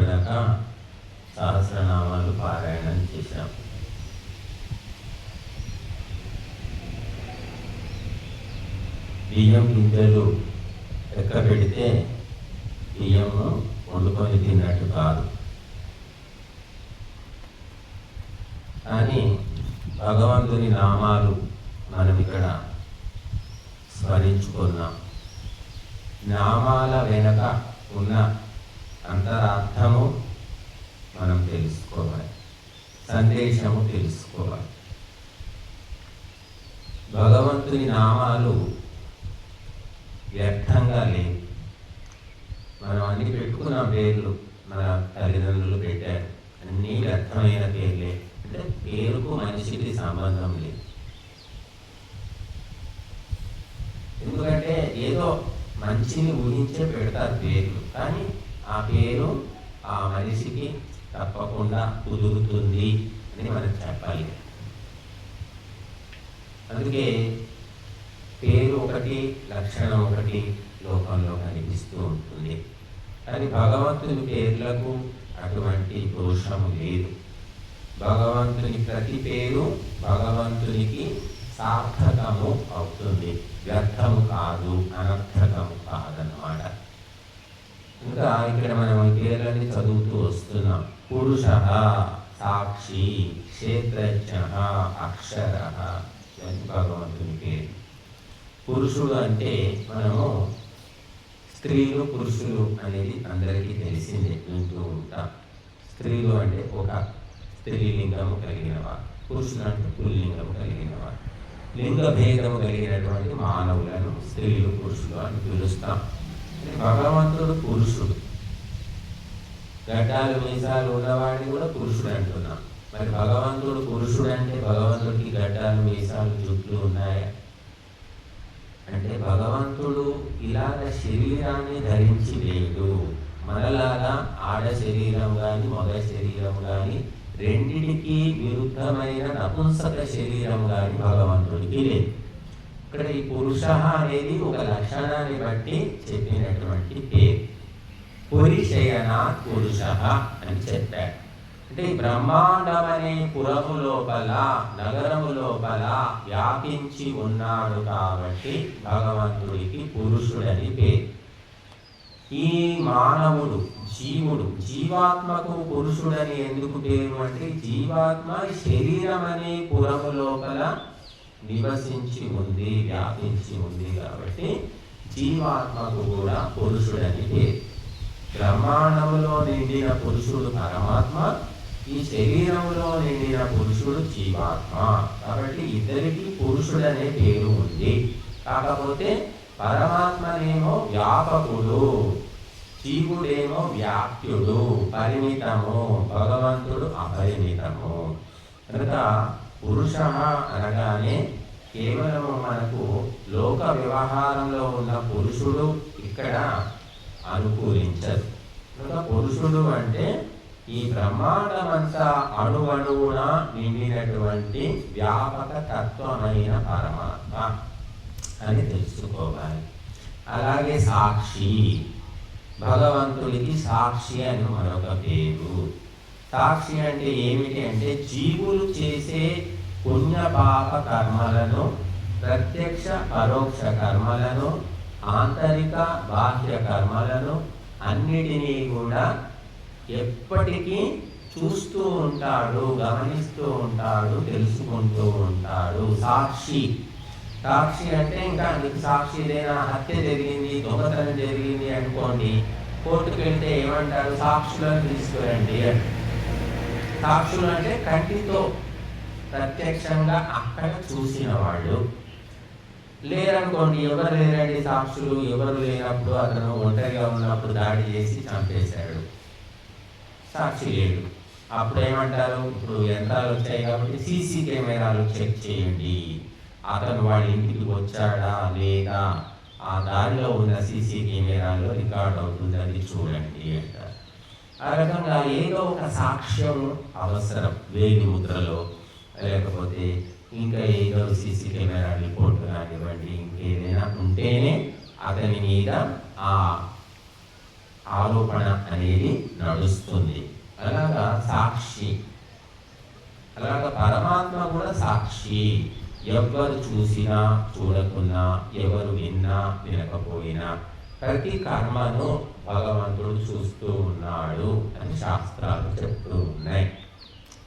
ఇప్పటిదాకా సహస్రనామాలు పారాయణం చేశాం. బియ్యం గింజలు ఎక్క పెడితే బియ్యము వండుకొని తిన్నట్టు కాదు. కానీ భగవంతుని నామాలు మనం ఇక్కడ స్మరించుకున్నాం. నామాల వెనక ఉన్న అంతరార్థము మనం తెలుసుకోవాలి, సందేశము తెలుసుకోవాలి. భగవంతుని నామాలు వ్యర్థంగా లేవు. మనం అన్ని పెట్టుకున్న పేర్లు మన తల్లిదండ్రులు పెట్టారు, అన్నీ వ్యర్థమైన పేర్లే. అంటే పేరుకు మనిషికి సంబంధం లేదు. ఎందుకంటే ఏదో మంచిని ఊహించే పెడతారు పేర్లు, కానీ ఆ పేరు ఆ మనిషికి తప్పకుండా కుదురుతుంది అని మనం చెప్పాలి. అందుకే పేరు ఒకటి, లక్షణం ఒకటి లోకంలో కనిపిస్తూ ఉంటుంది. కానీ భగవంతుని పేర్లకు అటువంటి దోషము లేదు. భగవంతుని ప్రతి పేరు భగవంతునికి సార్థకము అవుతుంది, వ్యర్థము కాదు, అనర్థకము కాదన్నమాట. ఇంకా ఇక్కడ మనం పేర్లని చదువుతూ వస్తున్నాం. పురుష, సాక్షి, క్షేత్రజ్ఞ, అక్షర, భగవంతుని పేరు. పురుషుడు అంటే మనము స్త్రీలు పురుషులు అనేది అందరికీ తెలిసిందే, వింటూ ఉంటాం. స్త్రీలు అంటే ఒక స్త్రీలింగము కలిగిన వారు, పురుషులు అంటే పుల్లింగము కలిగిన వారు. లింగ భేదము కలిగినటువంటి మానవులను స్త్రీలు పురుషులు అని పిలుస్తాం. భగవంతుడు పురుషుడు. గడ్డాలు మీసాలు ఉన్నవాడిని కూడా పురుషుడు అంటున్నాం. మరి భగవంతుడు పురుషుడు అంటే భగవంతుడికి గడ్డాలు మీసాలు జుట్లు ఉన్నాయా అంటే భగవంతుడు ఇలాగ శరీరాన్ని ధరించి లేడు. మనలాగా ఆడ శరీరం కానీ మగ శరీరం కానీ రెండిటికి విరుద్ధమైన నపుంసక శరీరం కానీ భగవంతుడికి లేదు. ఇక్కడ ఈ పురుష అనేది ఒక లక్షణాన్ని బట్టి చెప్పినటువంటి పేరు. పురిశయనాత్ పురుష అని చెప్పాడు. అంటే బ్రహ్మాండం అనే పురము లోపల, నగరము లోపల వ్యాపించి ఉన్నాడు కాబట్టి భగవంతుడికి పురుషుడని పేరు. ఈ మానవుడు, జీవుడు, జీవాత్మకు పురుషుడని ఎందుకు పేరు అంటే జీవాత్మ శరీరం అనే పురము లోపల నివసించి ఉంది, వ్యాపించి ఉంది కాబట్టి జీవాత్మకు కూడా పురుషుడని పేరు. బ్రహ్మాండములో నిండిన పురుషుడు పరమాత్మ, ఈ శరీరంలో నిండిన పురుషుడు జీవాత్మ. కాబట్టి ఇద్దరికి పురుషుడనే పేరు ఉంది. కాకపోతే పరమాత్మనేమో వ్యాపకుడు, జీవుడేమో వ్యాప్యుడు, పరిమితము, భగవంతుడు అపరిమితము. కనుక పురుష అనగానే కేవలము మనకు లోక వ్యవహారంలో ఉన్న పురుషుడు ఇక్కడ అనుకూలించదు. కనుక పురుషుడు అంటే ఈ బ్రహ్మాండమంతా అణువణువున నిండినటువంటి వ్యాపక తత్వమైన పరమాత్మ అని తెలుసుకోవాలి. అలాగే సాక్షి, భగవంతుడికి సాక్షి అని మరొక పేరు. సాక్షి అంటే ఏమిటి అంటే జీవులు చేసే పుణ్య పాప కర్మలను, ప్రత్యక్ష పరోక్ష కర్మలను, ఆంతరిక బాహ్య కర్మలను అన్నిటినీ కూడా ఎప్పటికీ చూస్తూ ఉంటాడు, గమనిస్తూ ఉంటాడు, తెలుసుకుంటూ ఉంటాడు. సాక్షి. సాక్షి అంటే ఇంకా మీకు సాక్షి ఏదైనా హత్య జరిగింది, దొంగతనం జరిగింది అనుకోండి, కోర్టుకు వెళ్తే ఏమంటారు? సాక్షులను తీసుకురండి అంటే. సాక్షులు అంటే కంటితో ప్రత్యక్షంగా అక్కడ చూసిన వాళ్ళు. లేరనుకోండి, ఎవరు లేరండి సాక్షులు, ఎవరు లేనప్పుడు అతను ఒంటరిగా ఉన్నప్పుడు దాడి చేసి చంపేశాడు, సాక్షి లేడు. అప్పుడు ఏమంటారు? ఇప్పుడు యంత్రాలు వచ్చాయి కాబట్టి సీసీ కెమెరాలు చెక్ చేయండి, అతను వాడి ఇంటికి వచ్చాడా లేదా, ఆ దారిలో ఉన్న సీసీ కెమెరాలో రికార్డ్ అవుతుంది, అది చూడండి అంటారు. ఆ రకంగా ఏదో ఒక సాక్ష్యం అవసరం, వేలి ముద్రలో లేకపోతే ఇంకా ఏదో సీసీ కెమెరా రిపోర్ట్ కానివ్వండి, ఇంకేదైనా ఉంటేనే అతని మీద ఆ ఆరోపణ అనేది నడుస్తుంది. అలాగా సాక్షి, అలాగా పరమాత్మ కూడా సాక్షి. ఎవరు చూసినా చూడకున్నా, ఎవరు విన్నా వినకపోయినా ప్రతి కర్మను భగవంతుడు చూస్తూ ఉన్నాడు అని శాస్త్రాలు చెప్తూ ఉన్నాయి.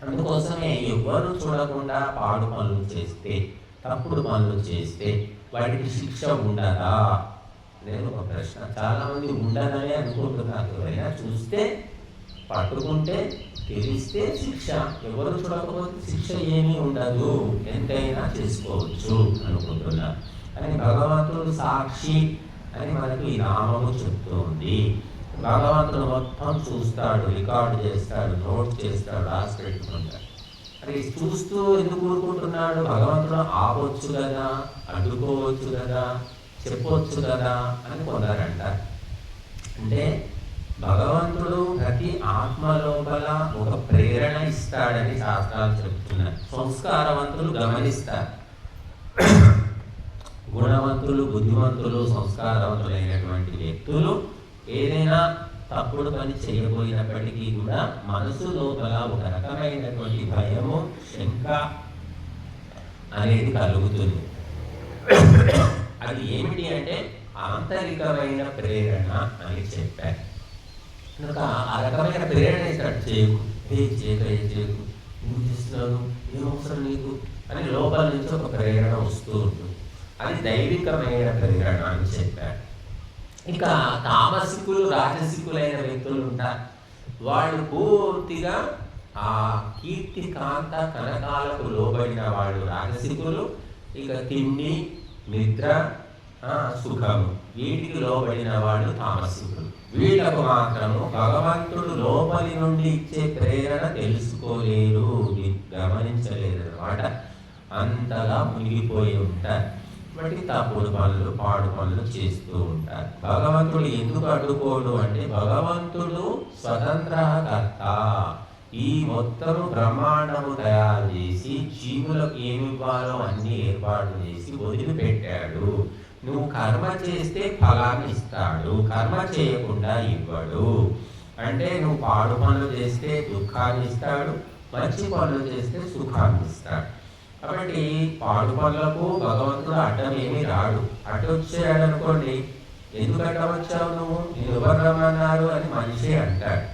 అందుకోసమే ఎవరు చూడకుండా పాడు పనులు చేస్తే, తప్పుడు పనులు చేస్తే వాటికి శిక్ష ఉండదా? నేను ఒక ప్రశ్న. చాలా మంది ఉండదని అనుకుంటున్నారు. ఎవరైనా చూస్తే, పట్టుకుంటే, తెలిస్తే శిక్ష, ఎవరు చూడకపోతే శిక్ష ఏమీ ఉండదు, ఎంతైనా చేసుకోవచ్చు అనుకుంటున్నారు. కానీ భగవంతుడు సాక్షి అని మనకు ఈ నామము చెప్తుంది. భగవంతుడు మొత్తం చూస్తాడు, రికార్డు చేస్తాడు, నోట్ చేస్తాడు, రాసి పెట్టుకుంటాడు. అది చూస్తూ ఎందుకు ఊరుకుంటున్నాడు? భగవంతుడు ఆపొచ్చు కదా, అడ్డుకోవచ్చు కదా, చెప్పొచ్చు కదా అని కొందరంటారు. అంటే భగవంతుడు ప్రతి ఆత్మ లోపల ఒక ప్రేరణ ఇస్తాడని శాస్త్రాలు చెప్తున్నారు. సంస్కారవంతులు గమనిస్తారు. గుణవంతులు, బుద్ధిమంతులు, సంస్కారవంతులైనటువంటి వ్యక్తులు ఏదైనా తప్పుడు పని చేయబోయినప్పటికీ కూడా మనసు లోపల ఒక రకమైనటువంటి భయము, శంక అనేది కలుగుతుంది. అది ఏమిటి అంటే ఆంతరికమైన ప్రేరణ అని చెప్పారు. కనుక ఆ రకమైన ప్రేరణ ఇస్తాడు. చేయకు, చేయకు, నువ్వు చేస్తున్నావు, ఏం అవసరం నీకు అని లోపల నుంచి ఒక ప్రేరణ వస్తూ ఉంటుంది. అది దైవికమైన ప్రేరణ అని చెప్పారు. ఇక తామసికులు, రాజసికులైన వ్యక్తులు ఉంటారు. వాళ్ళు పూర్తిగా ఆ కీర్తి, కాంత, కనకాలకు లోబడిన వాళ్ళు రాజసికులు. ఇక తిండి, నిద్ర, సుఖము, వీటికి లోబడిన వాళ్ళు తామసికులు. వీళ్ళకు మాత్రము భగవంతుడు లోపలి నుండి ఇచ్చే ప్రేరణ తెలుసుకోలేరు, గమనించలేరు అన్నమాట. అంతగా మునిగిపోయి ఉంటారు. బట్టి తప్పుడు పనులు, పాడు పనులు చేస్తూ ఉంటారు. భగవంతుడు ఎందుకు అడ్డుకోడు అంటే భగవంతుడు స్వతంత్రకర్త. ఈ మొత్తము బ్రహ్మాండము తయారు చేసి జీవులకు ఏమి ఇవ్వాలో అన్ని ఏర్పాటు చేసి వదిలిపెట్టాడు. నువ్వు కర్మ చేస్తే ఫలాన్ని ఇస్తాడు, కర్మ చేయకుండా ఇవ్వడు. అంటే నువ్వు పాడు పనులు చేస్తే దుఃఖాన్ని ఇస్తాడు, మంచి పనులు చేస్తే సుఖాన్ని ఇస్తాడు. కాబట్టి పాడు పనులకు భగవంతుడు అడ్డం ఏమీ రాడు. అడ్డొచ్చాడు అనుకోండి, ఎందుకు అడ్డం వచ్చావు నువ్వు, నేను ఎవరు రమ్మన్నారు అని మనిషి అంటాడు.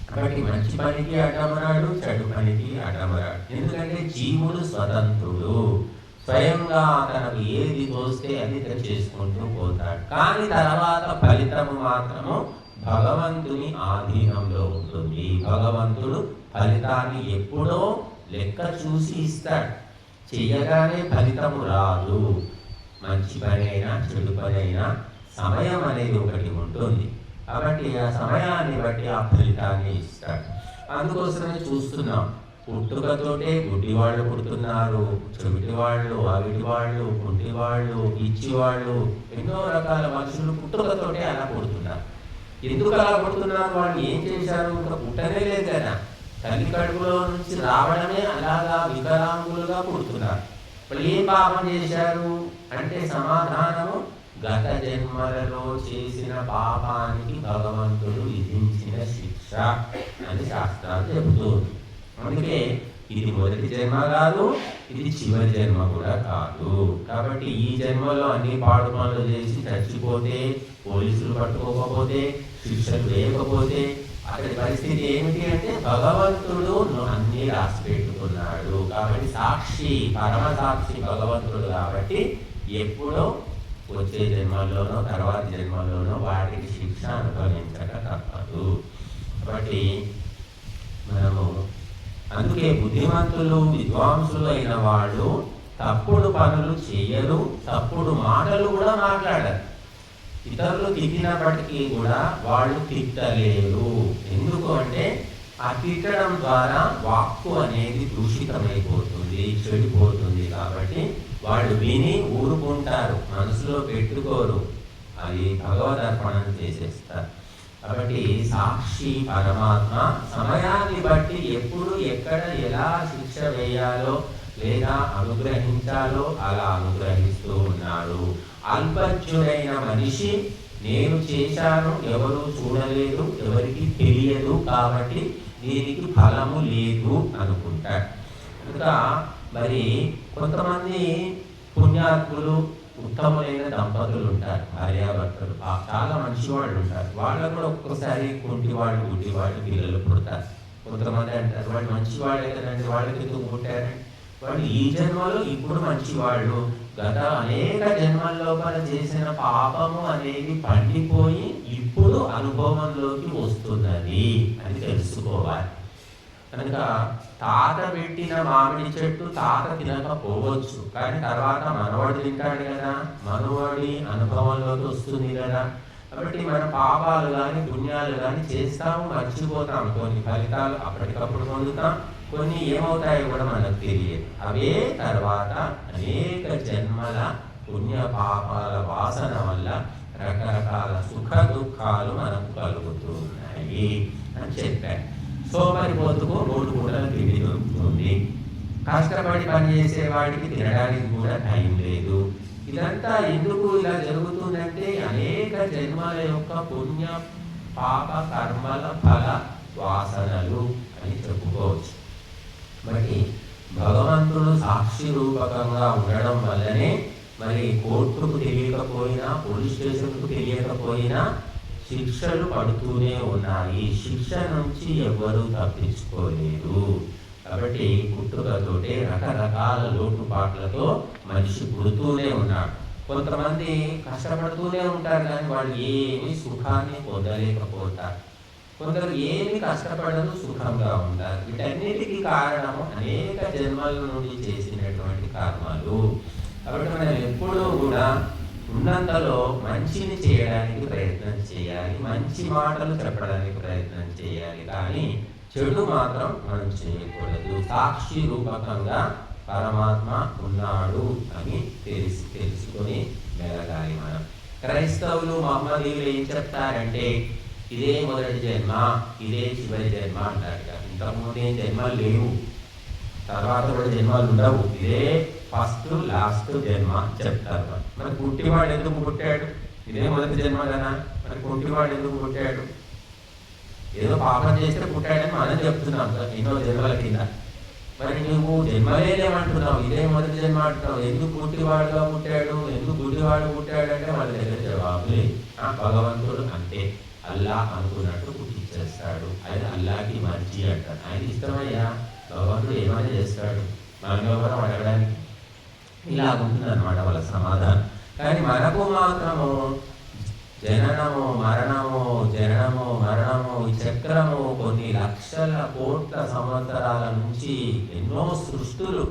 కాబట్టి మంచి పనికి అడ్డమరాడు, చెడు పనికి అడ్డమరాడు. ఎందుకంటే జీవుడు స్వతంత్రుడు, స్వయంగా తనకు ఏది తోస్తే అది చేసుకుంటూ పోతాడు. కానీ తర్వాత ఫలితము మాత్రము భగవంతుని ఆధీనంలో ఉంటుంది. భగవంతుడు ఫలితాన్ని ఎప్పుడో లెక్క చూసి ఇస్తాడు. చెయ్యగానే ఫలితము రాదు. మంచి పని అయినా చెడు పని అయినా సమయం అనేది ఒకటి ఉంటుంది. కాబట్టి ఆ సమయాన్ని బట్టి ఆ ఫలితాన్ని ఇస్తాడు. అందుకోసమే చూస్తున్నాం, పుట్టుకతోటే గుడ్డి వాళ్ళు పుడుతున్నారు, చెవిటి వాళ్ళు, అవిటి వాళ్ళు, కుంటి వాళ్ళు, ఇచ్చి వాళ్ళు, ఎన్నో రకాల మనుషులు పుట్టుకతోటే అలా పుడుతున్నారు. ఎందుకు అలా పుడుతున్నారు? వాళ్ళు ఏం చేశారు? ఇంకా పుట్టనే లేదు కదా, తల్లి కడుపులో నుంచి రావడమే అలాగా వికలాంగులుగా పుడుతున్నారు. వాళ్ళు ఏం పాపం చేశారు అంటే సమాధానము గత జన్మలలో చేసిన పాపానికి భగవంతుడు విధించిన శిక్ష అని శాస్త్రాలు చెబుతుంది. అందుకే ఇది మొదటి జన్మ కాదు, ఇది చివరి జన్మ కూడా కాదు. కాబట్టి ఈ జన్మలో అన్ని పాడు పనులు చేసి చచ్చిపోతే, పోలీసులు పట్టుకోకపోతే, శిక్షలు వేయకపోతే అక్కడి పరిస్థితి ఏమిటి అంటే భగవంతుడు అన్ని రాసి పెట్టుకున్నాడు. కాబట్టి సాక్షి, పరమ సాక్షి భగవంతుడు. కాబట్టి ఎప్పుడో వచ్చే జన్మల్లోనో తర్వాత జన్మల్లోనో వాటికి శిక్ష అనుభవించక తప్పదు. కాబట్టి మనము అందుకే బుద్ధిమంతులు, విద్వాంసులు అయిన వాళ్ళు తప్పుడు పనులు చేయరు, తప్పుడు మాటలు కూడా మాట్లాడరు. ఇతరులు తిట్టినప్పటికీ కూడా వాళ్ళు తిట్టలేరు. ఎందుకు అంటే ఆ తిట్టడం ద్వారా వాక్కు అనేది దూషితమైపోతుంది, చెడిపోతుంది. కాబట్టి వాళ్ళు విని ఊరుకుంటారు, మనసులో పెట్టుకోరు, అది భగవదర్పణం చేసేస్తారు. కాబట్టి సాక్షి పరమాత్మ సమయాన్ని బట్టి ఎప్పుడు ఎక్కడ ఎలా శిక్ష వేయాలో లేదా అనుగ్రహించాలో అలా అనుగ్రహిస్తూ ఉన్నాడు. అల్పజ్ఞుడైన మనిషి నేను చేశాను, ఎవరు చూడలేదు, ఎవరికి తెలియదు, కాబట్టి దీనికి ఫలము లేదు అనుకుంటాడు. ఇంకా మరి కొంతమంది పుణ్యాత్ములు, ఉత్తములైన దంపతులు ఉంటారు, భార్యాభర్తలు, చాలా మంచి వాళ్ళు ఉంటారు. వాళ్ళకు కూడా ఒక్కొక్కసారి కుంటివాళ్ళు, గుడ్డివాళ్ళు పిల్లలు పుడతారు. కొంతమంది అంటారు వాళ్ళు మంచి వాళ్ళే కదండి, వాళ్ళకి ఎందుకు పుట్టారండి, వాళ్ళు ఈ జన్మలో ఇప్పుడు మంచివాళ్ళు, గత అనేక జన్మల్లో చేసిన పాపము అనేది పండిపోయి ఇప్పుడు అనుభవంలోకి వస్తున్నది అని తెలుసుకోవాలి. కనుక తాత పెట్టిన మామిడి చెట్టు తాత తినకపోవచ్చు, కానీ తర్వాత మనవాడు తింటాడు కదా, మనవాడి అనుభవంలోకి వస్తుంది కదా. కాబట్టి మన పాపాలు కానీ పుణ్యాలు కానీ చేస్తాము, మర్చిపోతాం. కొన్ని ఫలితాలు అప్పటికప్పుడు పొందుతాం, కొన్ని ఏమవుతాయో కూడా మనకు తెలియదు. అవే తర్వాత అనేక జన్మల పుణ్య పాపాల వాసన వల్ల రకరకాల సుఖ దుఃఖాలు మనకు కలుగుతూ ఉన్నాయి అని చెప్పారు. సోమరిపోతుకు 3 పూటలు తిండి దొరుకుతుంది, కష్టపడి పనిచేసే వాడికి తినడానికి కూడా టైం లేదు. ఇదంతా ఎందుకు ఇలా జరుగుతుందంటే అనేక జన్మల యొక్క పుణ్య పాప కర్మల ఫల వాసనలు అని చెప్పుకోవచ్చు. మరి భగవంతుడు సాక్షి రూపకంగా ఉండడం వల్లనే మరి కోర్టుకు తెలియకపోయినా, పోలీస్ స్టేషన్కు తెలియకపోయినా శిక్షలు పడుతూనే ఉన్నాయి. శిక్ష నుంచి ఎవ్వరూ తప్పించుకోలేరు. కాబట్టి పుట్టుకతోటే రకరకాల లోటుపాట్లతో మనిషి పుడుతూనే ఉన్నాడు. కొంతమంది కష్టపడుతూనే ఉంటారు, కానీ వాళ్ళు ఏమి సుఖాన్ని పొందలేకపోతారు. కొందరు ఏమి కష్టపడరు, సుఖంగా ఉంటారు. వీటన్నిటికీ కారణము అనేక జన్మల నుండి చేసినటువంటి కర్మలు. కాబట్టి మనం ఎప్పుడూ కూడా ఉన్నంతలో మంచిని చేయడానికి ప్రయత్నం చేయాలి, మంచి మాటలు చెప్పడానికి ప్రయత్నం చేయాలి, కానీ చెడు మాత్రం మనం చేయకూడదు. సాక్షి రూపకంగా పరమాత్మ ఉన్నాడు అని తెలుసుకొని మెలగాలి మనం. క్రైస్తవులు, మహమ్మదీయులు ఏం చెప్తారంటే ఇదే మొదటి జన్మ, ఇదే చివరి జన్మ అంటారు. ఇంతకుముందే జన్మలు లేవు, తర్వాత కూడా జన్మలు ఉండవు, ఇదే ఫస్ట్ లాస్ట్ జన్మ చెప్తారు. మరి పుట్టివాడు ఎందుకు పుట్టాడు? ఇదే మొదటి జన్మ కదా. మరి పుట్టివాడు ఎందుకు పుట్టాడు? ఏదో పాపం చేస్తే పుట్టాడని మనం చెప్తున్నాం ఎన్నో జన్మల కింద. మరి నువ్వు జన్మలేమంటున్నావు, ఇదే మొదటి జన్మ అంటున్నావు. ఎందుకు పుట్టివాడుగా పుట్టాడు, ఎందుకు గుడ్డివాడు పుట్టాడు అంటే వాళ్ళ దగ్గర జవాబు లేదు. భగవంతుడు అంతే, అల్లా అనుకున్నట్టు పుట్టించేస్తాడు. ఆయన అల్లాకి మర్జీ అంటాడు. ఆయన ఇష్టమయ్యా, భగవంతుడు ఏమైనా చేస్తాడు, మనం ఎవరో అడగడానికి. ఇలా ఉంటుంది అన్నమాట వాళ్ళ సమాధానం. కానీ మనకు మాత్రము జననము మరణము, జననము మరణము, ఈ చక్రము కొన్ని లక్షల కోట్ల సంవత్సరాల నుంచి ఎన్నో సృష్టులు.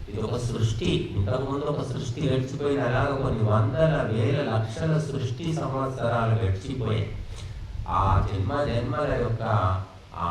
ఇది ఒక సృష్టి, ఇంతకుముందు ఒక సృష్టి గడిచిపోయిన, అలాగ కొన్ని వందల వేల లక్షల సృష్టి సంవత్సరాలు గడిచిపోయాయి. ఆ జన్మల యొక్క ఆ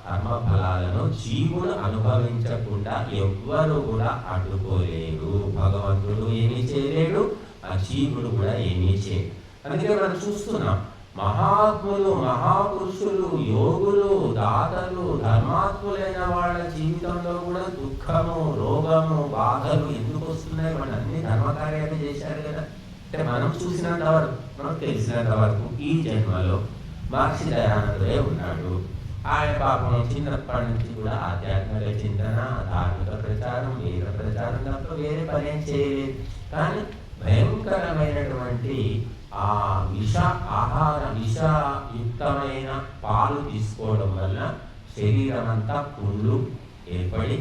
కర్మ ఫలాలను జీవుడు అనుభవించకుండా ఎవ్వరు కూడా అడ్డుకోలేరు. భగవంతుడు ఏమీ చేయలేడు, ఆ జీవుడు కూడా ఏమీ చేయడు. అందుకే మనం చూస్తున్నాం, మహాత్ములు, మహాపురుషులు, యోగులు, దాతలు, ధర్మాత్ములైన వాళ్ళ జీవితంలో కూడా దుఃఖము, రోగము, బాధలు ఎందుకు వస్తున్నాయి? వాళ్ళు అన్ని ధర్మకార్యాలు చేశారు కదా. అంటే మనం చూసినంత వరకు, మనకు తెలిసినంత వరకు ఈ జన్మలో మహర్షి దయానందుడే ఉన్నాడు. ఆయన పాపం చిన్నప్పటి నుంచి కూడా ఆధ్యాత్మిక చింతన, ధార్మిక ప్రచారం, వేద ప్రచారం తప్ప వేరే పనేం చేయలేదు. కానీ భయంకరమైనటువంటి ఆ విషయుక్తమైన పాలు తీసుకోవడం వల్ల శరీరం అంతా పుండ్లు ఏర్పడి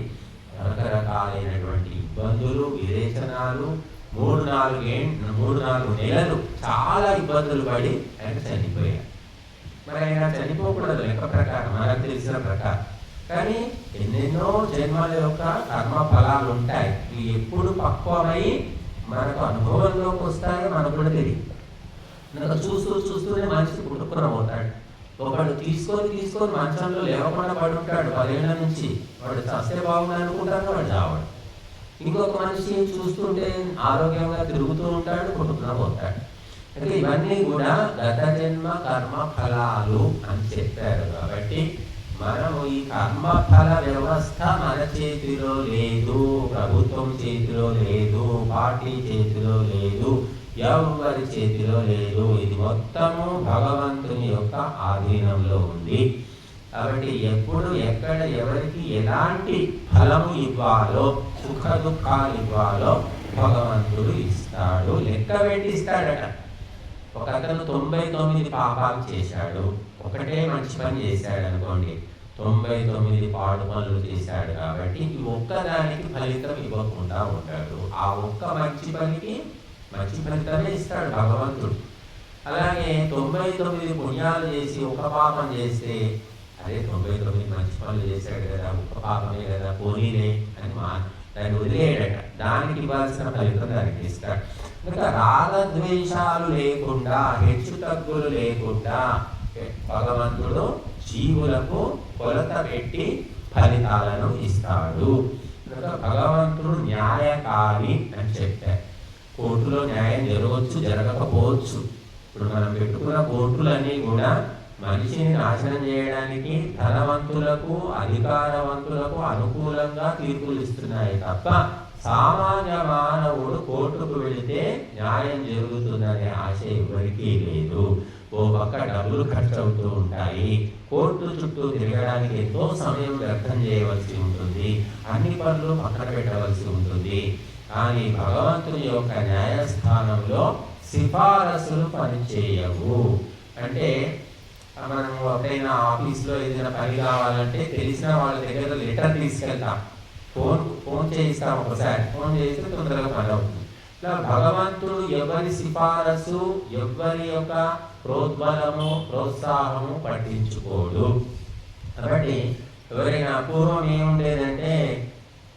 రకరకాలైనటువంటి ఇబ్బందులు, విరేచనాలు, 3-4 నెలలు చాలా ఇబ్బందులు పడి ఆయన చనిపోయారు. మరి ఆయన చనిపోకూడదు లెక్క ప్రకారం, మనకు తెలిసిన ప్రకారం. కానీ ఎన్నెన్నో జన్మల యొక్క కర్మ ఫలాలు ఉంటాయి. ఇవి ఎప్పుడు పక్వమై మనకు అనుభవంలోకి వస్తాయో మనకు కూడా తెలియదు. మనకు చూస్తూనే మనిషి పుట్టుకుని పోతాడు. ఒకడు తీసుకొని మంచంలో లేవకుండా పడి ఉంటాడు 10 ఏళ్ల నుంచి. వాడు చస్తే బాగుంది అనుకుంటాను, వాడు చావడు. ఇంకొక మనిషి చూస్తుంటే ఆరోగ్యంగా తిరుగుతూ ఉంటాడు, పుట్టుకుని పోతాడు. అంటే ఇవన్నీ కూడా గత జన్మ కర్మ ఫలాలు అని చెప్పారు. కాబట్టి మనము ఈ కర్మ ఫల వ్యవస్థ మన చేతిలో లేదు, ప్రభుత్వం చేతిలో లేదు, పార్టీ చేతిలో లేదు, ఎవరి చేతిలో లేదు. ఇది మొత్తము భగవంతుని యొక్క ఆధీనంలో ఉంది. కాబట్టి ఎప్పుడు ఎక్కడ ఎవరికి ఎలాంటి ఫలము ఇవ్వాలో, సుఖ దుఃఖాలు ఇవ్వాలో భగవంతుడు ఇస్తాడు. లెక్క పెట్టి ఇస్తాడట. ఒక అతను 99 పాపాలు చేశాడు, ఒకటే మంచి పని చేశాడు అనుకోండి, 99 పాడు పనులు చేశాడు. కాబట్టి ఈ ఒక్కదానికి ఫలితం ఇవ్వకుండా ఉంటాడు. ఆ ఒక్క మంచి పనికి మంచి ఫలితమే ఇస్తాడు భగవంతుడు. అలాగే 99 పుణ్యాలు చేసి ఒక పాపం చేస్తే, అదే 99 మంచి పనులు చేశాడు కదా, ఒక్క పాపమే కదా, పోనీలే అని దాన్ని వదిలేయడట. దానికి ఇవ్వాల్సిన ఫలితం దానికి ఇస్తాడు. కనుక రాగద్వేషాలు లేకుండా, హెచ్చు తగ్గులు లేకుండా భగవంతుడు జీవులకు కొలత పెట్టి ఫలితాలను ఇస్తాడు. కనుక భగవంతుడు న్యాయకారి అని చెప్పారు. కోర్టులో న్యాయం జరగవచ్చు, జరగకపోవచ్చు. ఇప్పుడు మనం పెట్టుకున్న కోర్టులన్నీ కూడా మనిషిని నాశనం చేయడానికి, ధనవంతులకు అధికారవంతులకు అనుకూలంగా తీర్పులు ఇస్తున్నాయి తప్ప సామాన్య మానవుడు కోర్టుకు వెళితే న్యాయం జరుగుతుందనే ఆశ ఎవరికీ లేదు. ఓ పక్క డబ్బులు ఖర్చు అవుతూ ఉంటాయి, కోర్టు చుట్టూ తిరగడానికి ఎంతో సమయం వ్యర్థం చేయవలసి ఉంటుంది, అన్ని పనులు పక్కన పెట్టవలసి ఉంటుంది. కానీ భగవంతుని యొక్క న్యాయస్థానంలో సిఫారసులు పనిచేయవు. అంటే మనం ఎప్పుడైనా ఆఫీస్లో ఏదైనా పని కావాలంటే తెలిసిన వాళ్ళ దగ్గర లెటర్ తీసుకెళ్తాం, ఫోన్ చేయిస్తాం, ఒకసారి ఫోన్ చేస్తే తొందరగా పని అవుతుంది. ఇట్లా భగవంతుడు ఎవరి సిఫారసు, ఎవరి యొక్క ప్రోద్బలము, ప్రోత్సాహము పట్టించుకోడు. కాబట్టి ఎవరైనా పూర్వం ఏముండేదంటే,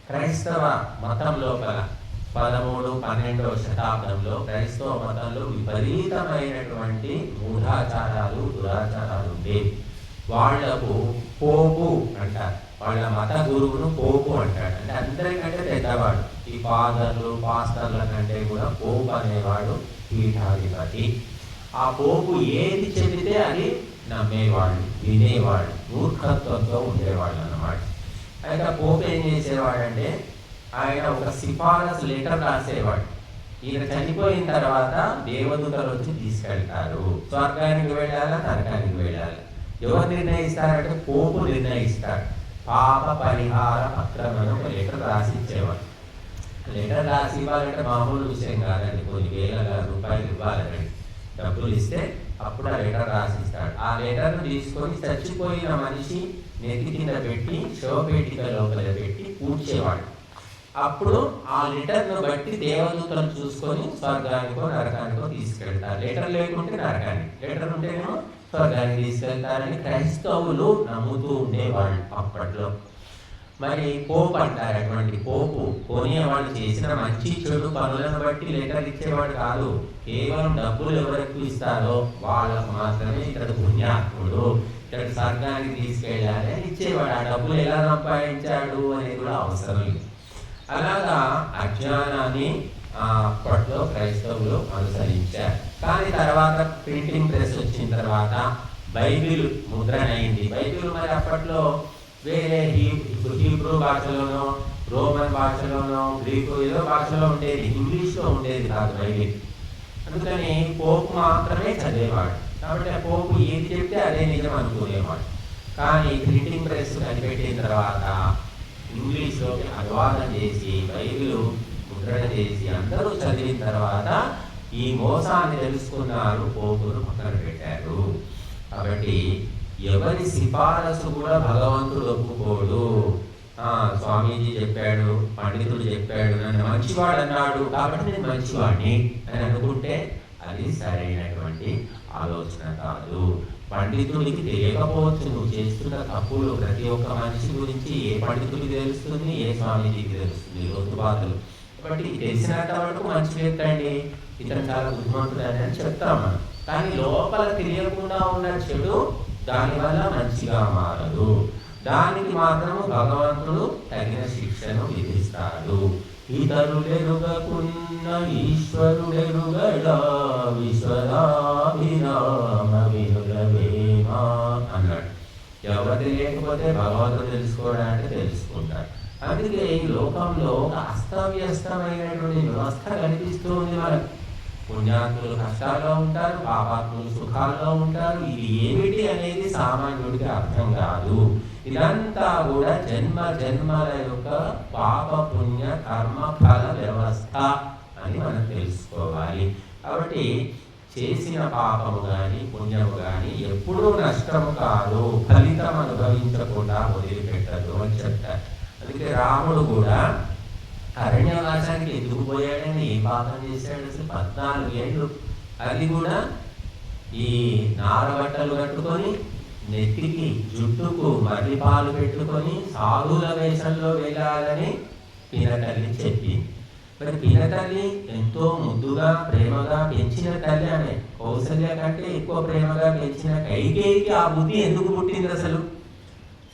క్రైస్తవ మతం లోపల 13, 12వ శతాబ్దంలో క్రైస్తవ మతంలో విపరీతమైనటువంటి మూఢాచారాలు, దురాచారాలు ఉండేవి. వాళ్లకు పోపు అంటారు, వాళ్ళ మత గురువును పోపు అంటాడు. అంటే అందరికంటే పెద్దవాడు. ఈ ఫాదర్లు, పాస్టర్ల కంటే కూడా పోపు అనేవాడు పీఠాధిపతి. ఆ పోపు ఏది చెబితే అది నమ్మేవాళ్ళు, వినేవాళ్ళు, మూర్ఖత్వంతో ఉండేవాళ్ళు అన్నమాట. అయితే పోపు ఏం చేసేవాడంటే, ఆయన ఒక సిఫారసు లెటర్ రాసేవాడు. ఈయన చనిపోయిన తర్వాత దేవదూతలు వచ్చి తీసుకెళ్తారు, స్వర్గానికి వెళ్ళాలా, నరకానికి వెళ్ళాలి. ఎవరు నిర్ణయిస్తారంటే పోపు నిర్ణయిస్తాడు. పాప పరిహార పత్రం అని ఒక లెటర్ రాసి ఇచ్చేవాడు. లెటర్ రాసి ఇవ్వాలంటే మామూలు విషయం కాదండి, కొన్ని వేల రూపాయలు ఇవ్వాలండి. డబ్బులు ఇస్తే అప్పుడు ఆ లెటర్ రాసిస్తాడు. ఆ లెటర్ను తీసుకొని చచ్చిపోయిన మనిషి నెత్తి కింద పెట్టి శవపేటిక లోపల పెట్టి పూడ్చేవాడు. అప్పుడు ఆ లెటర్ను బట్టి దేవదూతలు చూసుకొని స్వర్గానికో నరకానికో తీసుకెళ్తారు. లెటర్ లేకుంటే నరకానికి, లెటర్ ఉంటేనేమో స్వర్గానికి తీసుకెళ్తారని క్రైస్తవులు నమ్ముతూ ఉండేవాళ్ళు అప్పట్లో. మరి పోపు అంటారు. అటువంటి పోపు కొనేవాళ్ళు చేసిన మంచి చెడు పనులను బట్టి లెటర్ ఇచ్చేవాడు కాదు. కేవలం డబ్బులు ఎవరికి ఇస్తారో వాళ్ళకు మాత్రమే ఇతడు పుణ్యాత్ముడు, ఇతడు స్వర్గానికి తీసుకెళ్ళాలి అని ఇచ్చేవాడు. ఆ డబ్బులు ఎలా సంపాదించాడు అనేది కూడా అవసరం లేదు. అలాగా అజ్ఞానాన్ని అప్పట్లో క్రైస్తవులు అనుసరించారు. కానీ తర్వాత ప్రింటింగ్ ప్రెస్ వచ్చిన తర్వాత బైబిల్ ముద్రణ అయింది. బైబిల్ మరి అప్పట్లో వేరే హీబ్రూ భాషలోనో, రోమన్ భాషలోనో, గ్రీకు ఏదో భాషలో ఉండేది, ఇంగ్లీష్లో ఉండేది కాదు బైబిల్. అందుకని పోపు మాత్రమే చదివేవాడు. కాబట్టి ఆ పోపు ఏది చెప్తే అదే నిజం అనుకునేవాడు. కానీ ప్రింటింగ్ ప్రెస్ కనిపెట్టిన తర్వాత ఇంగ్లీష్లోకి అనువాదం చేసి బైబిల్ ముద్రణ చేసి అందరూ చదివిన తర్వాత ఈ మోసాన్ని తెలుసుకున్నారు, పోపును పక్కన పెట్టారు. కాబట్టి ఎవరి సిఫారసు కూడా భగవంతుడు ఒప్పుకోడు. స్వామీజీ చెప్పాడు, పండితుడు చెప్పాడు, నన్ను మంచివాడు అన్నాడు కాబట్టి నేను మంచివాడిని అని అనుకుంటే అది సరైనటువంటి ఆలోచన కాదు. పండితుడికి తెలియకపోవచ్చు నువ్వు చేస్తున్న తప్పులు. ప్రతి ఒక్క మనిషి గురించి ఏ పండితుడికి తెలుస్తుంది, ఏ స్వామీజీకి తెలుస్తుంది లోతుబాతులు. కాబట్టి తెలిసినంత వరకు మంచి వ్యక్తండి, ఇతను చాలా బుద్ధిమంతుడు అని చెప్తాం మనం. కానీ లోపల తెలియకుండా ఉన్న చెడు దానివల్ల మంచిగా మారదు. దానికి మాత్రం భగవంతుడు తగిన శిక్షను విధిస్తాడు. ఇతరులెరుగకున్న ఈశ్వరుడెరుగడా విశ్వదాభిరామ వినులవేమా అన్నాడు. ఎవరు లేకపోతే భగవంతుడు తెలుసుకోవడానికి తెలుసుకుంటాడు. అందుకే ఈ లోకంలో ఒక అస్తవ్యస్తమైనటువంటి వ్యవస్థ కనిపిస్తూ ఉంది మనకు. పుణ్యాత్ములు కష్టాల్లో ఉంటారు, పాపాత్ములు సుఖాల్లో ఉంటారు. ఇది ఏమిటి అనేది సామాన్యుడికి అర్థం కాదు. ఇదంతా కూడా జన్మ జన్మల యొక్క పాప పుణ్య కర్మ ఫల వ్యవస్థ అని మనం తెలుసుకోవాలి. కాబట్టి చేసిన పాపము కానీ పుణ్యము కానీ ఎప్పుడూ నష్టము కాదు, ఫలితం అనుభవించకుండా వదిలిపెట్టదు అని చెప్తారు. అందుకే రాముడు కూడా అరణ్యవాసానికి ఎందుకు పోయాడని ఏ పాపం చేశాడు? అసలు 14 ఏళ్ళు అది కూడా ఈ నారబట్టలు కట్టుకొని నెత్తికి జుట్టుకు మర్రిపాలు పెట్టుకొని సాధువుల వేషంలో వెళ్ళాలని పినతల్లి చెప్పింది. మరి పినతల్లి ఎంతో ముద్దుగా ప్రేమగా పెంచిన తల్లి ఆమె. కౌసల్య కంటే ఎక్కువ ప్రేమగా పెంచిన కైకేయికి ఆ బుద్ధి ఎందుకు పుట్టింది అసలు?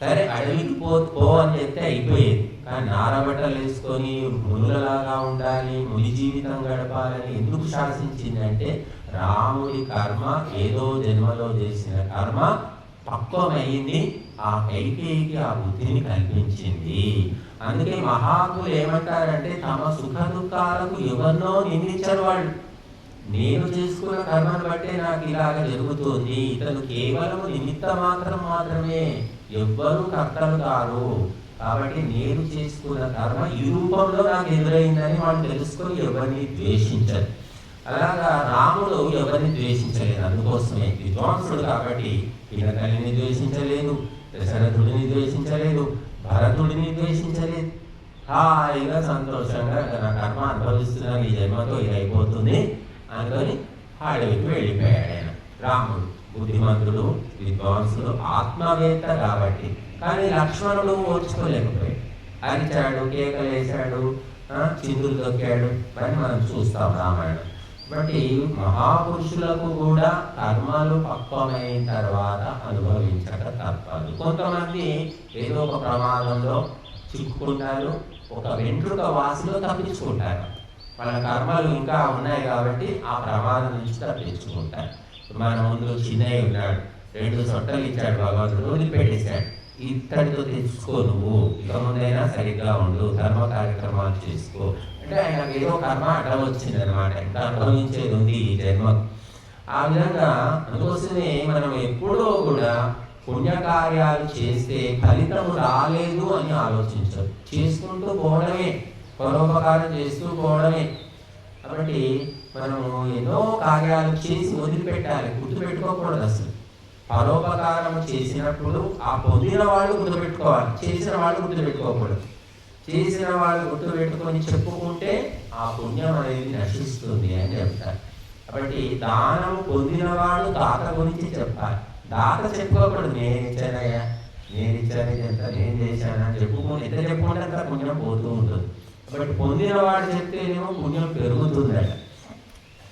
సరే అడవికి పో అని చెప్తే అయిపోయేది. కానీ నారబట్టలు వేసుకొని మునులలాగా ఉండాలి, ముని జీవితం గడపాలని ఎందుకు శాసించిందంటే రాముడి కర్మ ఏదో జన్మలో చేసిన కర్మ పక్వమైంది, ఆ కైకేయికి ఆ బుద్ధిని కల్పించింది. అందుకే మహాత్ములు ఏమంటారంటే తమ సుఖ దుఃఖాలకు ఎవరినో నిందించరు వాళ్ళు. నేను చేసుకున్న కర్మను బట్టే నాకు ఇలాగ జరుగుతుంది, ఇతను కేవలం నిమిత్త మాత్రమే, ఎవ్వరూ కర్తలు కారు. కాబట్టి నేను చేసుకున్న కర్మ ఈ రూపంలో నాకు ఎదురైందని వాళ్ళు తెలుసుకొని ఎవరిని ద్వేషించరు. అలాగా రాముడు ఎవరిని ద్వేషించలేదు. అందుకోసమే విద్వాంసుడు కాబట్టి పినతల్లిని ద్వేషించలేదు, దశరథుడిని ద్వేషించలేదు, భరతుడిని ద్వేషించలేదు. హాయిగా సంతోషంగా నా కర్మ అనుభవిస్తున్నాను, ఈ జన్మతో ఇది అయిపోతుంది అనుకొని అడవికి వెళ్ళిపోయాడు ఆయన. రాముడు బుద్ధిమంతుడు, విద్వాంసుడు, ఆత్మవేత్త కాబట్టి. కానీ లక్ష్మణుడు ఓర్చుకోలేకపోయాడు. అరిచాడు, కేకలేశాడు, చిందులు తొక్కాడు అని మనం చూస్తాం రామాయణం. బట్టి మహాపురుషులకు కూడా కర్మలు పక్వమైన తర్వాత అనుభవించక తప్పదు. కొంతమంది ఏదో ఒక ప్రమాదంలో చిక్కుకుంటారు, ఒక వెంట్రుక వాసిలో తప్పించుకుంటారు. వాళ్ళ కర్మలు ఇంకా ఉన్నాయి కాబట్టి ఆ ప్రమాదం నుంచి తప్పించుకుంటారు. మన ముందు చిన్నయ్య ఉన్నాడు, 2 సొట్టలు ఇచ్చాడు భగవంతుడు, వదిలిపెట్టేశాడు. ఇత్తడితో తెచ్చుకో, నువ్వు ఇక ముందైనా సరిగ్గా ఉండు, ధర్మ కార్యక్రమాలు చేసుకో అంటే ఆయన ఏదో కర్మ అడ్డం వచ్చింది అనమాట. ఇంకా అనుభవించేది ఉంది ఈ జన్మ. ఆ విధంగా అందుకోసమే మనం ఎప్పుడూ కూడా పుణ్యకార్యాలు చేస్తే ఫలితం రాలేదు అని ఆలోచించరు, చేసుకుంటూ పోవడమే, పరోపకారం చేస్తూ పోవడమే. కాబట్టి మనము ఎన్నో కార్యాలు చేసి వదిలిపెట్టాలి, గుర్తుపెట్టుకోకూడదు. అసలు పరోపకారం చేసినప్పుడు ఆ పొందిన వాళ్ళు గుర్తుపెట్టుకోవాలి, చేసిన వాళ్ళు గుర్తుపెట్టుకోకూడదు. చేసిన వాళ్ళు గుర్తుపెట్టుకొని చెప్పుకుంటే ఆ పుణ్యం అనేది నశిస్తుంది అని చెప్తారు. కాబట్టి దానం పొందినవాడు దాత గురించి చెప్పాలి, దాత చెప్పుకోకూడదు. నేను ఇచ్చానయ్యా, నేను ఇచ్చాను, ఎంత నేను చేశానని చెప్పుకొని ఎంత చెప్పుకుంటే అంత పుణ్యం పోతూ ఉంటుంది. కాబట్టి పొందినవాడు చెప్తేనేమో పుణ్యం పెరుగుతుందట.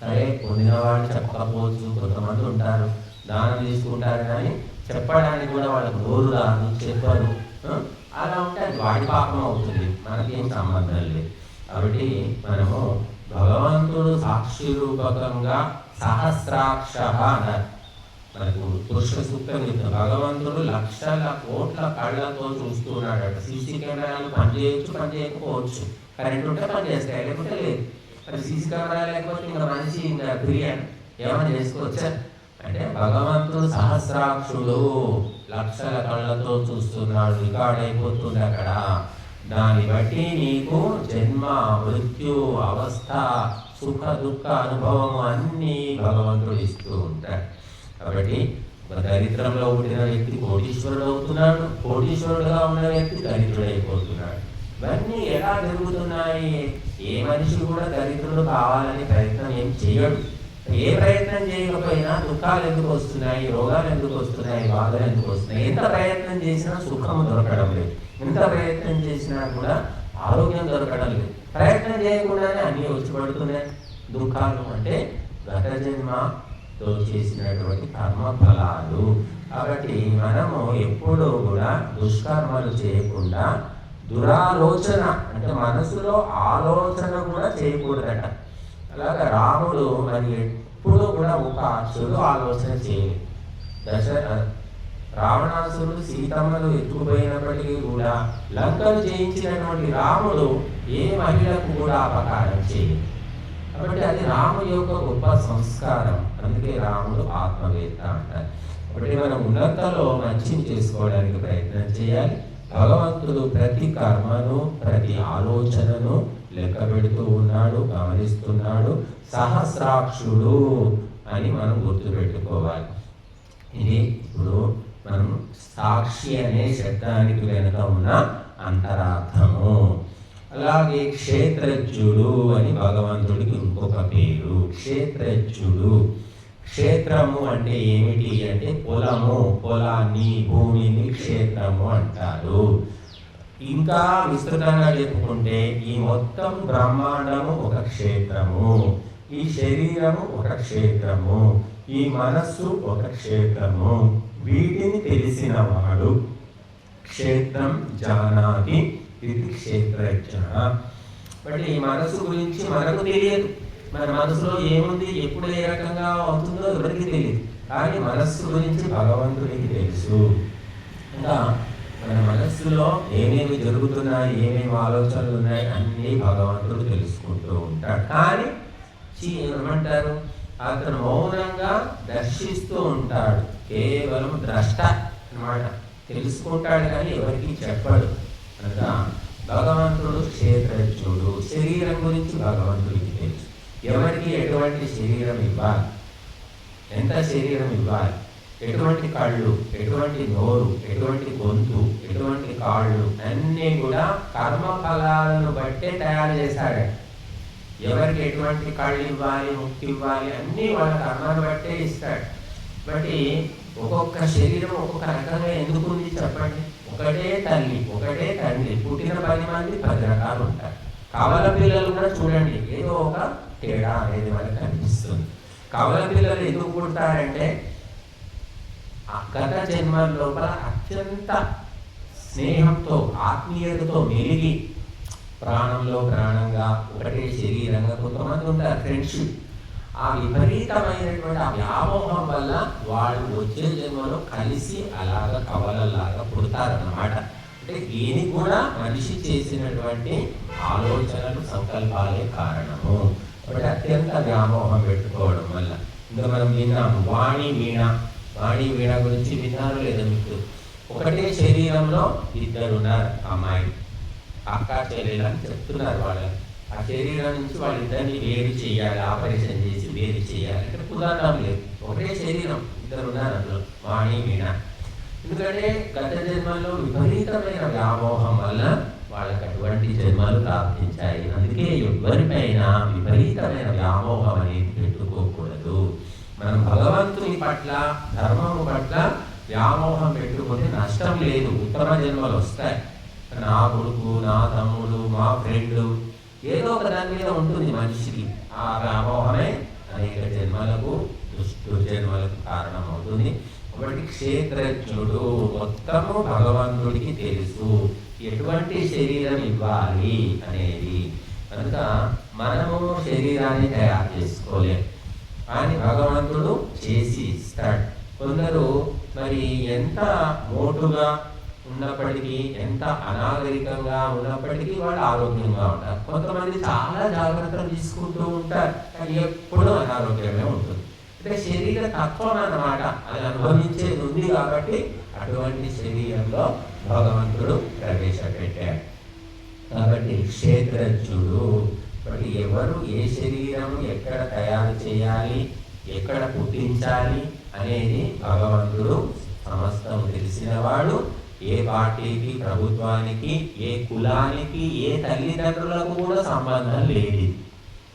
సరే పొందినవాడు చెప్పకపోవచ్చు, కొంతమంది ఉంటారు దానం తీసుకుంటారు కానీ చెప్పడానికి కూడా వాళ్ళకు నోరు రాదు, చెప్పరు. అలా ఉంటే అది వాడి పాపం అవుతుంది, మనకేం సంబంధం లేదు. కాబట్టి మనము భగవంతుడు సాక్షి రూపకంగా సహస్రాక్ష అన్నారు. మనకు పురుష సూక్తం చెప్తాం, భగవంతుడు లక్షల కోట్ల కళ్ళతో చూస్తున్నాడట. సీసీ కెమెరాలు పనిచేయచ్చు, పని చేయకపోవచ్చు, కరెంట్ ఉంటే పని చేస్తాయి, లేకుంటే లేదు. మరి సీసీ కెమెరా లేకపోతే ఇంకా మనిషి ఇంకా బిర్యానీ ఏమైనా చేసుకోవచ్చా అంటే భగవంతుడు సహస్రాక్షుడు, లక్షల కళ్ళతో చూస్తున్నాడు, రికార్డ్ అయిపోతుంది అక్కడ. దాన్ని బట్టి నీకు జన్మ మృత్యు అవస్థ సుఖ దుఃఖ అనుభవము అన్నీ భగవంతుడు ఇస్తూ ఉంటాడు. కాబట్టి దరిద్రంలో పుట్టిన వ్యక్తి కోటీశ్వరుడు అవుతున్నాడు, కోటీశ్వరుడుగా ఉన్న వ్యక్తి దరిద్రుడు అయిపోతున్నాడు. ఇవన్నీ ఎలా జరుగుతున్నాయి? ఏ మనిషి కూడా దరిద్రుడు కావాలని ప్రయత్నం ఏం చేయడు. ఏ ప్రయత్నం చేయకపోయినా దుఃఖాలు ఎందుకు వస్తున్నాయి, రోగాలు ఎందుకు వస్తున్నాయి, బాధలు ఎందుకు వస్తున్నాయి? ఎంత ప్రయత్నం చేసినా సుఖము దొరకడం లేదు, ఎంత ప్రయత్నం చేసినా కూడా ఆరోగ్యం దొరకడం లేదు. ప్రయత్నం చేయకుండానే అన్నీ వచ్చి పడుతున్నాయి దుఃఖాలు. అంటే గత జన్మతో చేసినటువంటి కర్మ ఫలాలు. కాబట్టి మనము ఎప్పుడూ కూడా దుష్కర్మలు చేయకుండా దురాలోచన అంటే మనసులో ఆలోచన కూడా చేయకూడదట. అలాగా రాముడు మరి ఎప్పుడూ కూడా ఒక చెడు ఆలోచన చేయలేదు. రావణాసురుడు సీతమ్మను ఎత్తుకుపోయినప్పటికీ కూడా లంకను జయించినటువంటి రాముడు ఏ మహిళకు కూడా అపకారం చేయలేదు. కాబట్టి అది రాముడి యొక్క గొప్ప సంస్కారం. అందుకే రాముడు ఆత్మవేత్త అంటారు. కాబట్టి మనం ఉన్నతలో మంచిని చేసుకోవడానికి ప్రయత్నం చేయాలి. భగవంతుడు ప్రతి కర్మను, ప్రతి ఆలోచనను లెక్క పెడుతూ ఉన్నాడు, గమనిస్తున్నాడు. సహస్రాక్షుడు అని మనం గుర్తుపెట్టుకోవాలి. ఇది ఇప్పుడు మనం సాక్షి అనే శబ్దానికి వెనుక ఉన్న అంతరార్థము. అలాగే క్షేత్రజ్ఞుడు అని భగవంతుడికి ఇంకొక పేరు. క్షేత్రజ్ఞుడు. క్షేత్రము అంటే ఏమిటి అంటే పొలము, పొలాన్ని, భూమిని క్షేత్రము అంటారు. ఇంకా విస్తృతంగా చెప్పుకుంటే ఈ మొత్తం బ్రహ్మాండము ఒక క్షేత్రము, ఈ శరీరము ఒక క్షేత్రము, ఈ మనస్సు ఒక క్షేత్రము. వీటిని తెలిసిన వాడు క్షేత్రం జానాతి ఇది క్షేత్రజ్ఞ. బట్ ఈ మనసు గురించి మనకు తెలియదు. మన మనసులో ఏముంది, ఎప్పుడు ఏ రకంగా అవుతుందో ఎవరికి తెలియదు. కానీ మనస్సు గురించి భగవంతుడికి తెలుసు. ఇంకా మన మనస్సులో ఏమేమి జరుగుతున్నాయి, ఏమేమి ఆలోచనలు ఉన్నాయి అన్నీ భగవంతుడు తెలుసుకుంటూ ఉంటాడు. కానీ ఏమంటారు, అతను మౌనంగా దర్శిస్తూ ఉంటాడు. కేవలం ద్రష్ట అన్నమాట. తెలుసుకుంటాడు కానీ ఎవరికి చెప్పడు. అనగా భగవంతుడు క్షేత్రజ్ఞుడు. శరీరం గురించి భగవంతుడికి తెలుసు. ఎవరికి ఎటువంటి శరీరం ఇవ్వాలి, ఎంత శరీరం ఇవ్వాలి, ఎటువంటి కళ్ళు, ఎటువంటి నోరు, ఎటువంటి గొంతు, ఎటువంటి కాళ్ళు అన్నీ కూడా కర్మఫలాలను బట్టే తయారు చేశాడు. ఎవరికి ఎటువంటి కళ్ళు ఇవ్వాలి, ముక్తి ఇవ్వాలి అన్నీ వాళ్ళ కర్మను బట్టే ఇస్తాడు. బట్టి ఒక్కొక్క శరీరం ఒక్కొక్క రకంగా ఎందుకు ఉంది చెప్పండి. ఒకటే తల్లి, ఒకటే తండ్రి, పుట్టిన 10 మంది 10 రకాలు ఉంటారు. కవల పిల్లలు కూడా చూడండి, ఏదో ఒక తేడా అనేది మనకు కనిపిస్తుంది. కవల పిల్లలు ఎందుకు పుడతారంటే గత జన్మల లోపల అత్యంత స్నేహంతో, ఆత్మీయతతో మెలిగి ప్రాణంలో ప్రాణంగా ఒకటే శరీరంగా కొంతమంది ఉంటారు, ఫ్రెండ్షిప్. ఆ విపరీతమైనటువంటి ఆ వ్యామోహం వల్ల వాళ్ళు వచ్చే జన్మలో కలిసి అలాగ కవలలాగా పుడతారన్నమాట. అంటే దీనికి కూడా మనిషి చేసినటువంటి ఆలోచనలు, సంకల్పాలే కారణము. కాబట్టి అత్యంత వ్యామోహం పెట్టుకోవడం వల్ల. ఇంకా మనం విన్నాము వాణి వీణ. వాణి వీణ గురించి విన్నారు లేదా మీకు? ఒకటే శరీరంలో 2 ఉన్నారు, అమ్మాయి అక్క చెల్లెలు అని చెప్తున్నారు. వాళ్ళని ఆ శరీరం నుంచి వాళ్ళిద్దరిని వేరు చేయాలి, ఆపరేషన్ చేసి వేరు చేయాలి అంటే కుదరడం లేదు. ఒకటే శరీరం, 2 ఉన్నారు అందులో, వాణి వీణ. ఎందుకంటే గత జన్మల్లో విపరీతమైన వ్యామోహం వల్ల వాళ్ళకి అటువంటి జన్మలు ప్రాప్తించాయి. అందుకే ఎవరిపైన విపరీతమైన వ్యామోహం అనేది పెట్టుకోకూడదు. మనం భగవంతుని పట్ల, ధర్మము పట్ల వ్యామోహం పెట్టుకుంటే నష్టం లేదు. ఉత్తమ జన్మలు వస్తాయి. నా కొడుకు, నా తమ్ముడు, మా ఫ్రెండ్, ఏదో ఒక దాని మీద ఉంటుంది మనిషికి. ఆ వ్యామోహమే అనేక జన్మలకు, దుర్జన్మలకు కారణమవుతుంది. కాబట్టి క్షేత్రజ్ఞుడు, మొత్తము భగవంతుడికి తెలుసు ఎటువంటి శరీరం ఇవ్వాలి అనేది. కనుక మనము శరీరాన్ని తయారు చేసుకోలేము, కానీ భగవంతుడు చేసి ఇస్తాడు. కొందరు మరి ఎంత మోటుగా ఉన్నప్పటికీ, ఎంత అనాగరికంగా ఉన్నప్పటికీ వాళ్ళు ఆరోగ్యంగా ఉంటారు. కొంతమంది చాలా జాగ్రత్తలు తీసుకుంటూ ఉంటారు, కానీ ఎప్పుడూ అనారోగ్యమే ఉంటుంది. అంటే శరీర తత్వం అన్నమాట, అది అనుభవించేది ఉంది. కాబట్టి అటువంటి శరీరంలో భగవంతుడు ప్రవేశపెట్టాడు. కాబట్టి క్షేత్రజ్ఞుడు. కాబట్టి ఎవరు ఏ శరీరం ఎక్కడ తయారు చేయాలి, ఎక్కడ పుట్టించాలి అనేది భగవంతుడు సమస్తం తెలిసినవాడు. ఏ పార్టీకి, ప్రభుత్వానికి, ఏ కులానికి, ఏ తల్లిదండ్రులకు కూడా సంబంధం లేదు.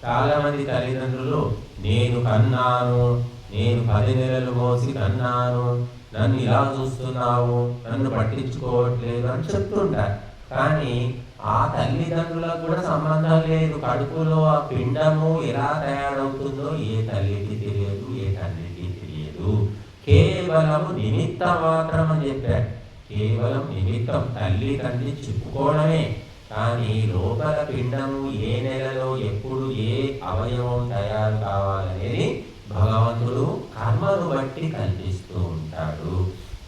చాలా మంది తల్లిదండ్రులు నేను కన్నాను, నేను 10 నెలలు మోసి కన్నాను, నన్ను ఇలా చూస్తున్నావు, నన్ను పట్టించుకోవట్లేదు అని చెప్తుంటారు. కానీ ఆ తల్లిదండ్రులకు కూడా సంబంధం లేదు. కడుపులో ఆ పిండము ఎలా తయారవుతుందో ఏ తల్లికి తెలియదు, ఏ తండ్రికి తెలియదు. కేవలము నిమిత్తం మాత్రం అని చెప్పారు. కేవలం నిమిత్తం, తల్లి తండ్రి చెప్పుకోవడమే. కానీ లోపల పిండము ఏ నెలలో, ఎప్పుడు, ఏ అవయవం తయారు కావాలనేది భగవంతుడు కర్మను బట్టి కల్పిస్తూ ఉంటాడు.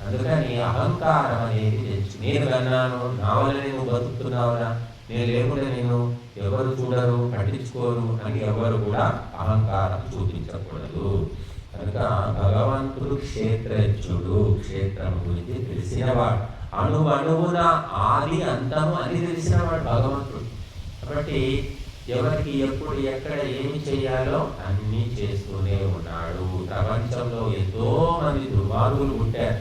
అందుకని అహంకారం అనేది తెచ్చు. నేను కన్నాను, నా వల్ల నువ్వు బతుకుతున్నావురా, నేను లేకుండా నేను ఎవరు చూడరు, పట్టించుకోరు అని ఎవరు కూడా అహంకారం చూపించకూడదు. కనుక భగవంతుడు క్షేత్రజ్ఞుడు, క్షేత్రం గురించి తెలిసినవాడు, అణువణువున ఆది అంతము అని తెలిసినవాడు భగవంతుడు. కాబట్టి ఎవరికి ఎప్పుడు ఎక్కడ ఏమి చేయాలో అన్నీ చేస్తూనే ఉన్నాడు. ప్రపంచంలో ఎంతో మంది దుర్మార్గులు పుట్టారు,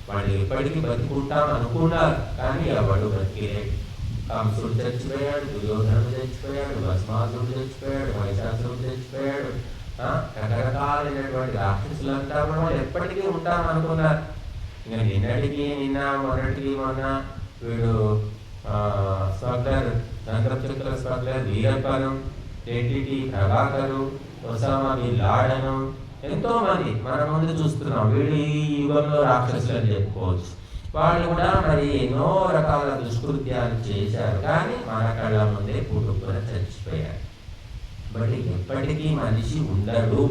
వాళ్ళు ఎప్పటికీ బతుకుంటాం అనుకున్నారు, కానీ ఎవడు బతికిలేడు. కంసుడు చచ్చిపోయాడు, దుర్యోధనుడు చచ్చిపోయాడు, భస్మాసుడు చచ్చిపోయాడు, మహిషాసురుడు చచ్చిపోయాడు, రకరకాలైనటువంటి రాక్షసులంతా కూడా వాళ్ళు ఎప్పటికీ ఉంటాం అనుకున్నారు. ఇంకా నిన్న మొన్న వీడు smuggler, చంద్రచక్ర smuggler Veerappan, టెటిటి Prabhakar, Osama bin Laden, ఎంతో మంది మన ముందు చూస్తున్నాం. వీళ్ళు ఈ యుగంలో రాక్షసులు అని చెప్పుకోవచ్చు. వాళ్ళు కూడా మరి ఎన్నో రకాల దుష్కృత్యాలు చేశారు, కానీ మన కళ్ళ ముందే పుట్టుకుని చచ్చిపోయారు. బట్ ఎప్పటికీ మనిషి ఉండడు,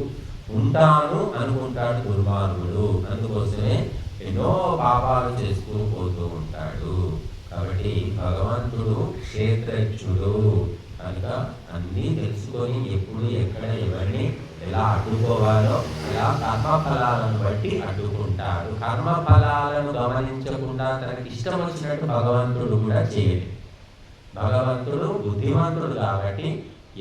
ఉంటాను అనుకుంటాడు దుర్మార్గుడు. అందుకోసమే ఎన్నో పాపాలు చేస్తూ పోతూ ఉంటాడు. కాబట్టి భగవంతుడు క్షేత్రజ్ఞుడు కనుక అన్నీ తెలుసుకొని ఎప్పుడు ఎక్కడ ఎవరిని ఎలా అడ్డుకోవాలో ఎలా కర్మఫలాలను బట్టి అడ్డుకుంటాడు. కర్మఫలాలను గమనించకుండా తనకి ఇష్టం వచ్చినట్టు భగవంతుడు కూడా చేయలేదు. భగవంతుడు బుద్ధిమంతుడు కాబట్టి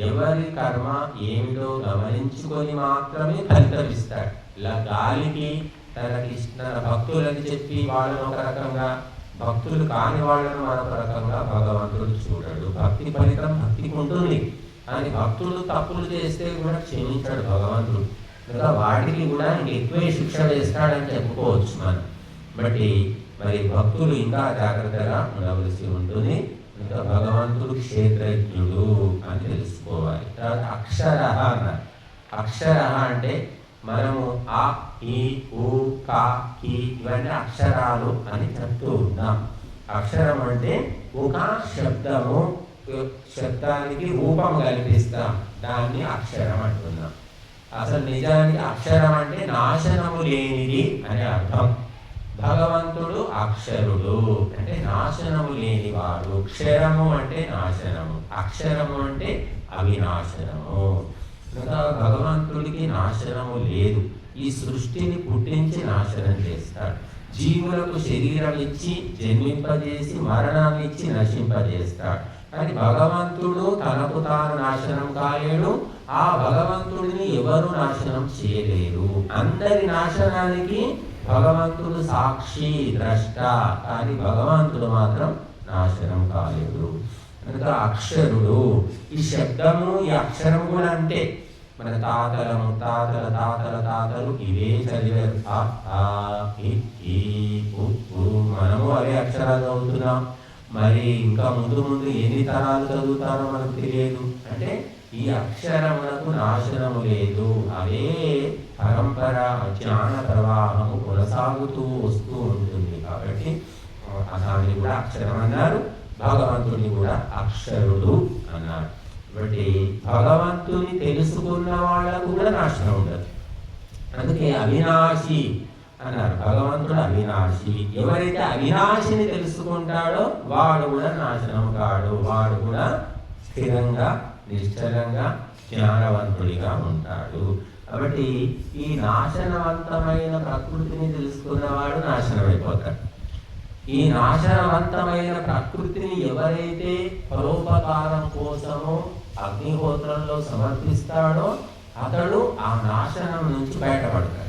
ఎవరి కర్మ ఏమిటో గమనించుకొని మాత్రమే ఫలితం ఇస్తాడు. ఇలా గాలికి తన భక్తులని చెప్పి వాళ్ళను ఒక రకంగా, భక్తులు కాని వాళ్ళను మరొక రకంగా భగవంతుడు చూడడు. భక్తి ఫలితం భక్తికి ఉంటుంది, కానీ భక్తులు తప్పులు చేస్తే కూడా క్షమించాడు భగవంతుడు. ఇంకా వాటికి కూడా ఎక్కువే శిక్ష వేస్తాడని చెప్పుకోవచ్చు మనం. బట్టి మరి భక్తులు ఇంకా జాగ్రత్తగా ఉండవలసి ఉంటుంది. ఇంకా భగవంతుడు క్షేత్రజ్ఞుడు అని తెలుసుకోవాలి. తర్వాత అక్షర అన్నారు. అక్షర అంటే మనము ఆ, ఈ, ఊ, కా, కి ఇవన్నీ అక్షరాలు అని చెప్తూ ఉన్నాం. అక్షరం అంటే ఒక శబ్దము, శబ్దానికి రూపం కల్పిస్తాం, దాన్ని అక్షరం అంటున్నాం. అసలు నిజానికి అక్షరం అంటే నాశనము లేనిది అని అర్థం. భగవంతుడు అక్షరుడు అంటే నాశనము లేనివాడు. క్షరము అంటే నాశనము, అక్షరము అంటే అవినాశనము. ఇంకా భగవంతుడికి నాశనము లేదు. ఈ సృష్టిని పుట్టించి నాశనం చేస్తాడు. జీవులకు శరీరం ఇచ్చి జన్మింపజేసి మరణాన్ని ఇచ్చి నశింపజేస్తాడు. కానీ భగవంతుడు తనకు తాను నాశనం కాలేడు. ఆ భగవంతుడిని ఎవరు నాశనం చేయలేరు. అందరి నాశనానికి భగవంతుడు సాక్షి, ద్రష్ట, కానీ భగవంతుడు మాత్రం నాశనం కాలేడు. కనుక అక్షరుడు. ఈ శబ్దము, ఈ అక్షరం కూడా అంటే మన తాతల ముత్తాతల తాతల తాతలు ఇవే చదివారు. మనము అవే అక్షరాలు చదువుతున్నాం. మరి ఇంకా ముందు ముందు ఎన్ని తరాలు చదువుతారో మనకు తెలియదు. అంటే ఈ అక్షరములకు నాశనము లేదు. అవే పరంపర జ్ఞాన ప్రవాహము కొనసాగుతూ వస్తూ ఉంటుంది. కాబట్టి దాన్ని కూడా అక్షరం అన్నారు, భగవంతుని కూడా అక్షరుడు అన్నారు. కాబట్టి భగవంతుని తెలుసుకున్న వాళ్ళకు కూడా నాశనం ఉండదు. అందుకే అవినాశి అన్నారు. భగవంతుడు అవినాశి. ఎవరైతే అవినాశిని తెలుసుకుంటాడో వాడు కూడా నాశనం కాడు. వాడు కూడా స్థిరంగా, నిశ్చలంగా, జ్ఞానవంతుడిగా ఉంటాడు. కాబట్టి ఈ నాశనవంతమైన ప్రకృతిని తెలుసుకున్నవాడు నాశనమైపోతాడు. ఈ నాశనవంతమైన ప్రకృతిని ఎవరైతే పరోపకారం కోసమో అగ్నిహోత్రంలో సమర్పిస్తాడో అతడు ఆ నాశనం నుంచి బయటపడతాడు.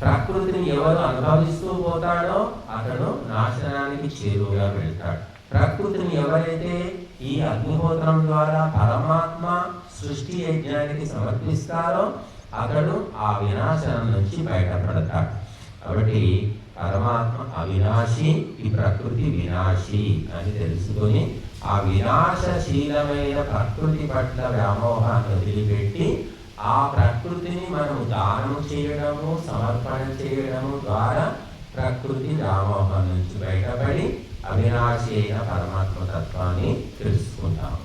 ప్రకృతిని ఎవరు అనుభవిస్తూ పోతాడో అతడు నాశనానికి చేరువుగా వెళ్తాడు. ప్రకృతిని ఎవరైతే ఈ అగ్నిహోత్రం ద్వారా పరమాత్మ సృష్టి యజ్ఞానికి సమర్పిస్తారో అతడు ఆ వినాశనం నుంచి బయటపడతాడు. కాబట్టి పరమాత్మ అవినాశి, ఈ ప్రకృతి వినాశి అని తెలుసుకొని ఆ వినాశశీలమైన ప్రకృతి పట్ల వ్యామోహాన్ని వదిలిపెట్టి ఆ ప్రకృతిని మనం దానం చేయడము, సమర్పణ చేయడము ద్వారా ప్రకృతి వ్యామోహం నుంచి బయటపడి అవినాశి అయిన పరమాత్మ తత్వాన్ని తెలుసుకుంటాము.